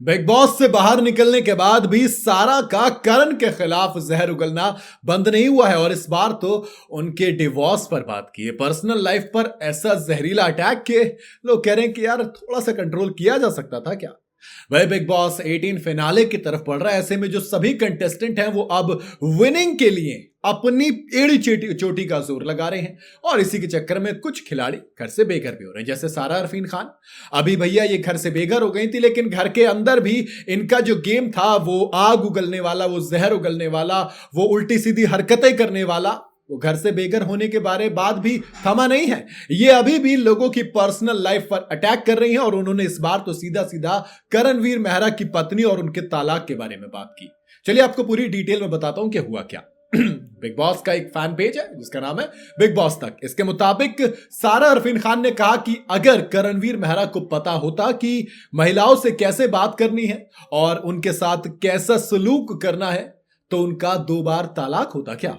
Big boss से बाहर निकलने के बाद भी सारा का करण के खिलाफ जहर उगलना बंद नहीं हुआ है और इस बार तो उनके डिवोर्स पर बात की है। पर्सनल लाइफ पर ऐसा जहरीला अटैक के लोग कह रहे हैं कि यार थोड़ा सा कंट्रोल किया जा सकता था क्या। वह बिग बॉस 18 फिनाले की तरफ बढ़ रहा है। ऐसे में जो सभी कंटेस्टेंट हैं वो अब विनिंग के लिए अपनी एड़ी चोटी का जोर लगा रहे हैं और इसी के चक्कर में कुछ खिलाड़ी घर से बेघर भी हो रहे हैं, जैसे सारा अरफीन खान। अभी भैया ये घर से बेघर हो गई थी, लेकिन घर के अंदर भी इनका जो गेम था वो आग उगलने वाला, वो जहर उगलने वाला, वो उल्टी सीधी हरकतें करने वाला, वो घर से बेघर होने के बाद भी थमा नहीं है। ये अभी भी लोगों की पर्सनल लाइफ पर अटैक कर रही हैं और उन्होंने इस बार तो सीधा सीधा करणवीर मेहरा की पत्नी और उनके तालाक के बारे में बात की। चलिए आपको पूरी डिटेल में बताता हूं कि हुआ क्या। बिग बॉस का एक फैन पेज है जिसका नाम है बिग बॉस तक। इसके मुताबिक सारा अरफीन खान ने कहा कि अगर करणवीर मेहरा को पता होता कि महिलाओं से कैसे बात करनी है और उनके साथ कैसा सलूक करना है तो उनका 2 बार तलाक होता क्या।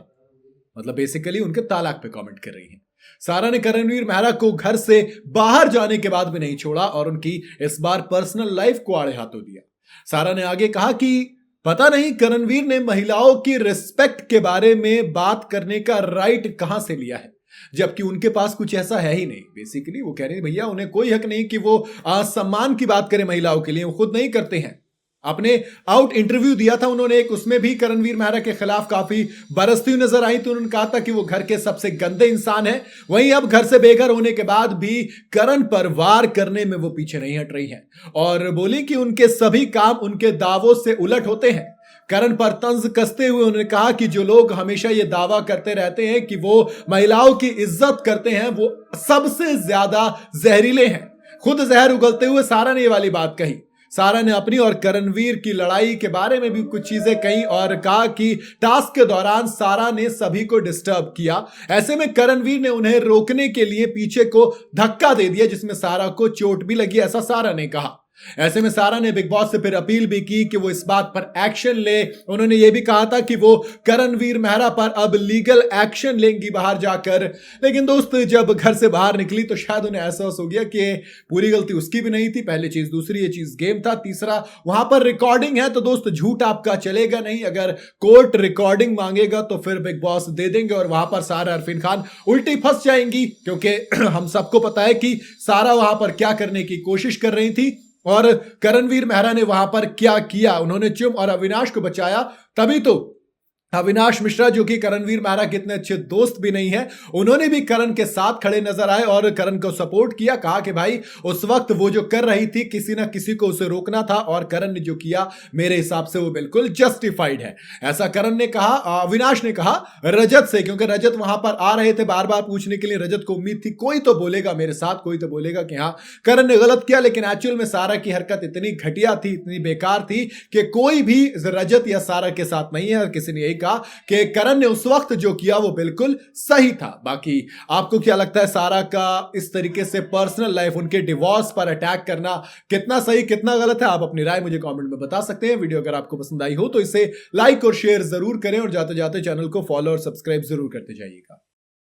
मतलब बेसिकली उनके तालाक पे कमेंट कर रही हैं। सारा ने करणवीर मेहरा को घर से बाहर जाने के बाद भी नहीं छोड़ा और उनकी इस बार पर्सनल लाइफ को आड़े हाथों दिया। सारा ने आगे कहा कि पता नहीं करणवीर ने महिलाओं की रिस्पेक्ट के बारे में बात करने का राइट कहां से लिया है, जबकि उनके पास कुछ ऐसा है ही नहीं। बेसिकली वो कह रहे हैं भैया उन्हें कोई हक नहीं कि वो सम्मान की बात करें महिलाओं के लिए, वो खुद नहीं करते हैं। अपने आउट इंटरव्यू दिया था उन्होंने एक, उसमें भी करणवीर मेहरा के खिलाफ काफी बरसती हुई नजर आई। तो उन्होंने कहा था कि वो घर के सबसे गंदे इंसान है। वहीं अब घर से बेघर होने के बाद भी करण पर वार करने में वो पीछे नहीं हट रही हैं और बोली कि उनके सभी काम उनके दावों से उलट होते हैं। करण पर तंज कसते हुए उन्होंने कहा कि जो लोग हमेशा ये दावा करते रहते हैं कि वो महिलाओं की इज्जत करते हैं वो सबसे ज्यादा जहरीले हैं। खुद जहर उगलते हुए सारा ने ये वाली बात कही। सारा ने अपनी और करणवीर की लड़ाई के बारे में भी कुछ चीजें कही और कहा कि टास्क के दौरान सारा ने सभी को डिस्टर्ब किया। ऐसे में करणवीर ने उन्हें रोकने के लिए पीछे को धक्का दे दिया जिसमें सारा को चोट भी लगी, ऐसा सारा ने कहा। ऐसे में सारा ने बिग बॉस से फिर अपील भी की कि वो इस बात पर एक्शन ले। उन्होंने ये भी कहा था कि वो करणवीर मेहरा पर अब लीगल एक्शन लेंगी बाहर जाकर। लेकिन दोस्त जब घर से बाहर निकली तो शायद उन्हें एहसास हो गया कि पूरी गलती उसकी भी नहीं थी। पहली चीज, दूसरी ये चीज गेम था, तीसरा वहां पर रिकॉर्डिंग है। तो दोस्त झूठ आपका चलेगा नहीं, अगर कोर्ट रिकॉर्डिंग मांगेगा तो फिर बिग बॉस दे देंगे और वहां पर सारा अरफीन खान उल्टी फंस जाएंगी, क्योंकि हम सबको पता है कि सारा वहां पर क्या करने की कोशिश कर रही थी और करणवीर मेहरा ने वहां पर क्या किया। उन्होंने चुम और अविनाश को बचाया। तभी तो अविनाश मिश्रा, जो कि करणवीर मेहरा के इतने अच्छे दोस्त भी नहीं है, उन्होंने भी करण के साथ खड़े नजर आए और करण को सपोर्ट किया। कहा कि भाई उस वक्त वो जो कर रही थी किसी ना किसी को उसे रोकना था और करण ने जो किया मेरे हिसाब से वो बिल्कुल जस्टिफाइड है, ऐसा करण ने कहा। अविनाश ने कहा रजत से, क्योंकि रजत वहां पर आ रहे थे बार बार पूछने के लिए। रजत को उम्मीद थी कोई तो बोलेगा मेरे साथ, कोई तो बोलेगा कि हाँ करण ने गलत किया। लेकिन एक्चुअल में सारा की हरकत इतनी घटिया थी, इतनी बेकार थी कि कोई भी रजत या सारा के साथ नहीं है और किसी ने यही कि करण ने उस वक्त जो किया वो बिल्कुल सही था। बाकी आपको क्या लगता है, सारा का इस तरीके से पर्सनल लाइफ, उनके डिवोर्स पर अटैक करना कितना सही कितना गलत है? आप अपनी राय मुझे कमेंट में बता सकते हैं। वीडियो अगर आपको पसंद आई हो तो इसे लाइक और शेयर जरूर करें और जाते जाते चैनल को फॉलो और सब्सक्राइब जरूर करते जाइएगा।